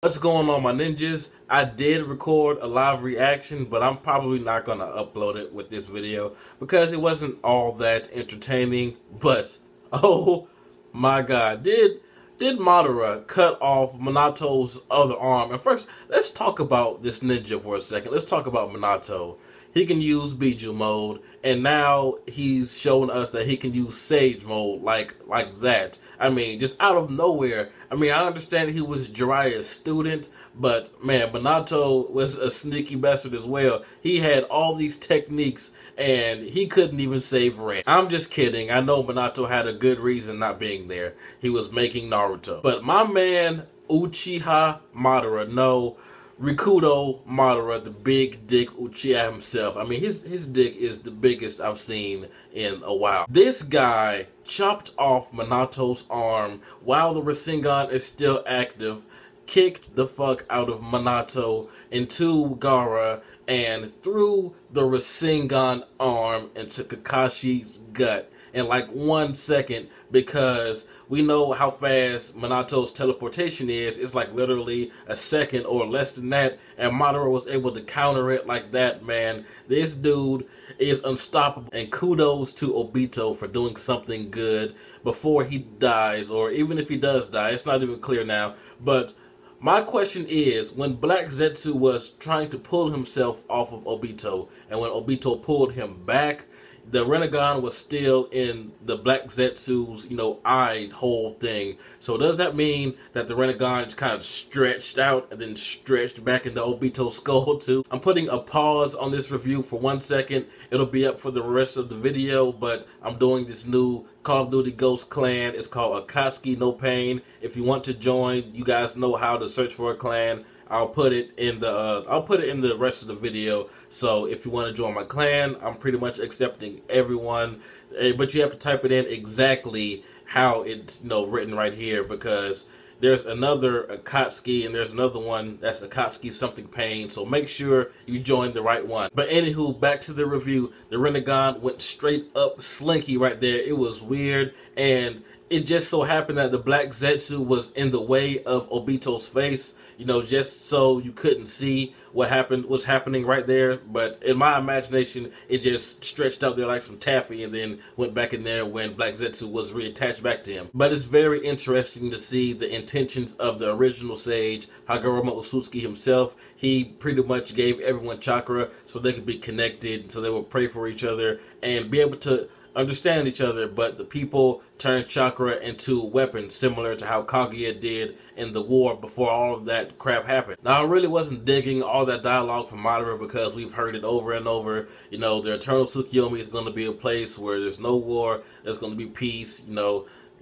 What's going on, my ninjas? I did record a live reaction, but I'm probably not going to upload it with this video because it wasn't all that entertaining. But, oh my god, did Madara cut off Minato's other arm? And first, let's talk about this ninja for a second. Let's talk about Minato. He can use Biju mode, and now he's showing us that he can use Sage mode like that. I mean, just out of nowhere. I mean, I understand he was Jiraiya's student, but man, Minato was a sneaky bastard as well. He had all these techniques, and he couldn't even save Ren. I'm just kidding. I know Minato had a good reason not being there. He was making Naruto. But my man, Uchiha Madara, no, Rikudo Madara, the big dick Uchiha himself. I mean, his dick is the biggest I've seen in a while. This guy chopped off Minato's arm while the Rasengan is still active, kicked the fuck out of Minato into Gaara, and threw the Rasengan arm into Kakashi's gut in like 1 second, because we know how fast Minato's teleportation is. It's like literally a second or less than that, and Madara was able to counter it like that. Man, this dude is unstoppable, and kudos to Obito for doing something good before he dies, or even if he does die. It's not even clear now, but my question is, when Black Zetsu was trying to pull himself off of Obito, and when Obito pulled him back, the Rinnegan was still in the Black Zetsu's, eye hole thing. So does that mean that the Rinnegan just kind of stretched out and then stretched back into Obito's skull too? I'm putting a pause on this review for 1 second. It'll be up for the rest of the video, but I'm doing this new Call of Duty Ghost clan. It's called Akatsuki No Pain. If you want to join, you guys know how to search for a clan. I'll put it in the rest of the video. So if you want to join my clan, I'm pretty much accepting everyone, but you have to type it in exactly how it's written right here, because there's another Akatsuki and there's another one that's Akatsuki something pain. So make sure you join the right one. But anywho, back to the review. The Rinnegan went straight up slinky right there. It was weird, and it just so happened that the Black Zetsu was in the way of Obito's face, just so you couldn't see what's happening right there. But in my imagination, it just stretched out there like some taffy and then went back in there when Black Zetsu was reattached back to him. But it's very interesting to see the intentions of the original sage, Hagoromo Otsutsuki himself. He pretty much gave everyone chakra so they could be connected, so they would pray for each other and be able to understand each other. But the people turned chakra into weapons, similar to how Kaguya did in the war before all of that crap happened. Now, I really wasn't digging all that dialogue from Madara because we've heard it over and over. The Eternal Tsukiyomi is going to be a place where there's no war, there's going to be peace.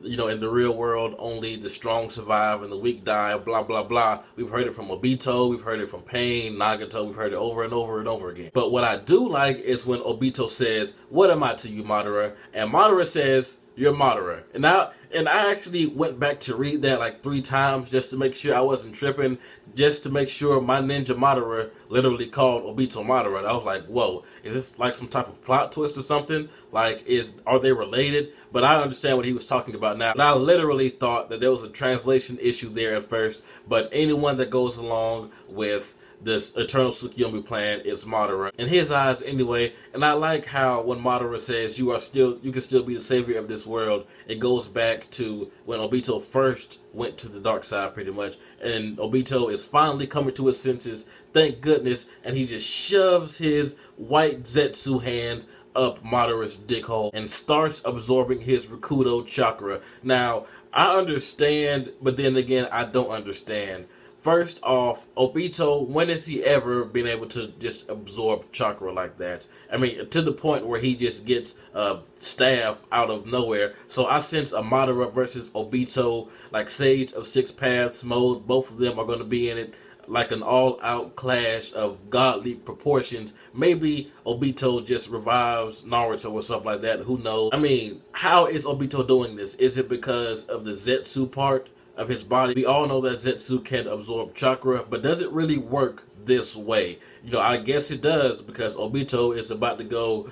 In the real world, only the strong survive and the weak die, blah, blah, blah. We've heard it from Obito, we've heard it from Pain, Nagato, we've heard it over and over and over again. But what I do like is when Obito says, "What am I to you, Madara?" And Madara says, "You're Madara." And I actually went back to read that like 3 times just to make sure I wasn't tripping, just to make sure my ninja Madara literally called Obito Madara. And I was like, whoa, is this like some type of plot twist or something? Like, are they related? But I understand what he was talking about now. And I literally thought that there was a translation issue there at first, but anyone that goes along with this Eternal Tsukiyomi plan is Madara, in his eyes anyway. And I like how when Madara says you can still be the savior of this world, it goes back to when Obito first went to the dark side pretty much, and Obito is finally coming to his senses, thank goodness, and he just shoves his white Zetsu hand up Madara's dick hole and starts absorbing his Rikudo chakra. Now, I understand, but then again, I don't understand. First off, Obito, when has he ever been able to just absorb chakra like that? I mean, to the point where he just gets a staff out of nowhere. So I sense a Madara versus Obito, like Sage of Six Paths mode. Both of them are going to be in it, like an all-out clash of godly proportions. Maybe Obito just revives Naruto or something like that. Who knows? I mean, how is Obito doing this? Is it because of the Zetsu part of his body? We all know that Zetsu can absorb chakra, but does it really work this way? I guess it does, because Obito is about to go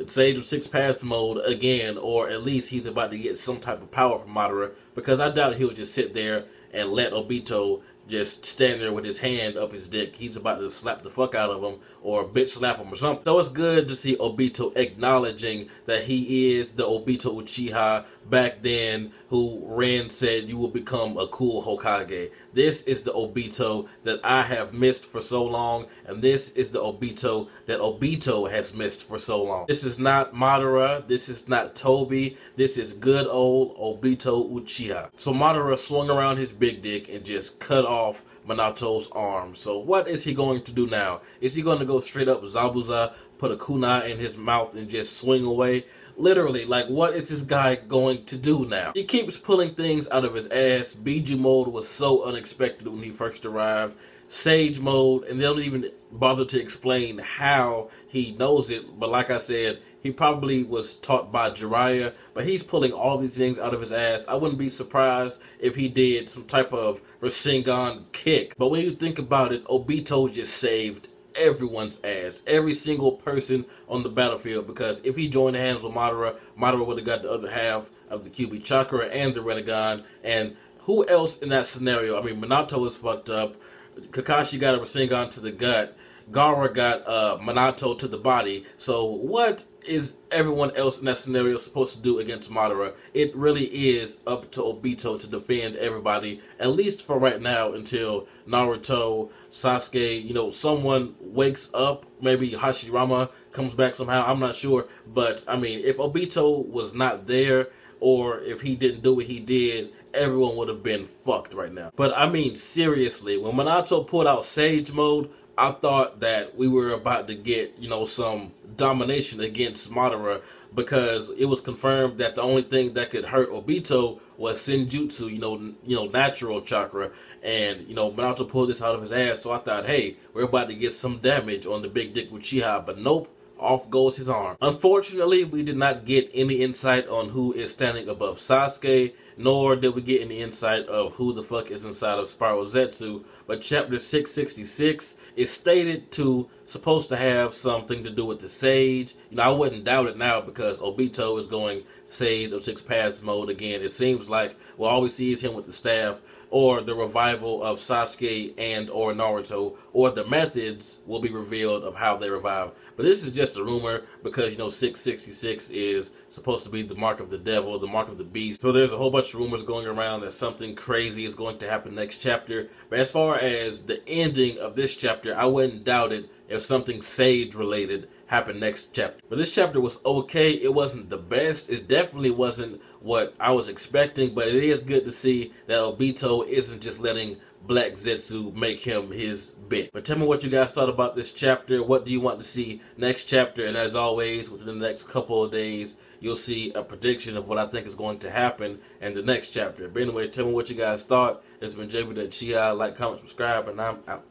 Sage of Six Paths mode again, or at least he's about to get some type of power from Madara, because I doubt he would just sit there and let Obito just standing there with his hand up his dick. He's about to slap the fuck out of him or bitch slap him or something. So it's good to see Obito acknowledging that he is the Obito Uchiha back then who Ren said you will become a cool Hokage. This is the Obito that I have missed for so long, and this is the Obito that Obito has missed for so long. This is not Madara, this is not Toby, this is good old Obito Uchiha. So Madara swung around his big dick and just cut off Minato's arm. So what is he going to do now? Is he going to go straight up Zabuza, put a kunai in his mouth and just swing away? Literally, like, what is this guy going to do now? He keeps pulling things out of his ass. Biju mode was so unexpected when he first arrived. Sage mode, and they don't even bother to explain how he knows it. But like I said, he probably was taught by Jiraiya, but he's pulling all these things out of his ass. I wouldn't be surprised if he did some type of Rasengan kick. But when you think about it, Obito just saved everyone's ass, every single person on the battlefield, because if he joined hands with Madara, Madara would have got the other half of the QB Chakra and the Rinnegan. And who else in that scenario? I mean, Minato is fucked up. Kakashi got a Rasengan to the gut. Gaara got Minato to the body. So what is everyone else in that scenario supposed to do against Madara? It really is up to Obito to defend everybody, at least for right now, until Naruto, Sasuke, you know, someone wakes up. Maybe Hashirama comes back somehow. I'm not sure. But, I mean, if Obito was not there, or if he didn't do what he did, everyone would have been fucked right now. But I mean, seriously, when Minato pulled out Sage mode, I thought that we were about to get, you know, some domination against Madara, because it was confirmed that the only thing that could hurt Obito was Senjutsu, you know, natural chakra. And, you know, Minato pulled this out of his ass, so I thought, hey, we're about to get some damage on the big dick Uchiha, but nope. Off goes his arm. Unfortunately, we did not get any insight on who is standing above Sasuke, nor did we get any insight of who the fuck is inside of Spiral Zetsu. But chapter 666 is stated to supposed to have something to do with the Sage. You know, I wouldn't doubt it now, because Obito is going Sage of Six Paths mode again. It seems like, well, all we see is him with the staff, or the revival of Sasuke and or Naruto, or the methods will be revealed of how they revive. But this is just a rumor, because, you know, 666 is supposed to be the mark of the devil, the mark of the beast. So there's a whole bunch of rumors going around that something crazy is going to happen next chapter. But as far as the ending of this chapter, I wouldn't doubt it if something Sage related happened next chapter. But this chapter was okay. It wasn't the best. It definitely wasn't what I was expecting, but it is good to see that Obito isn't just letting Black Zetsu make him his bitch. But tell me what you guys thought about this chapter. What do you want to see next chapter? And as always, within the next couple of days, you'll see a prediction of what I think is going to happen in the next chapter. But anyway, tell me what you guys thought. This has been JB Chia. Like, comment, subscribe, and I'm out.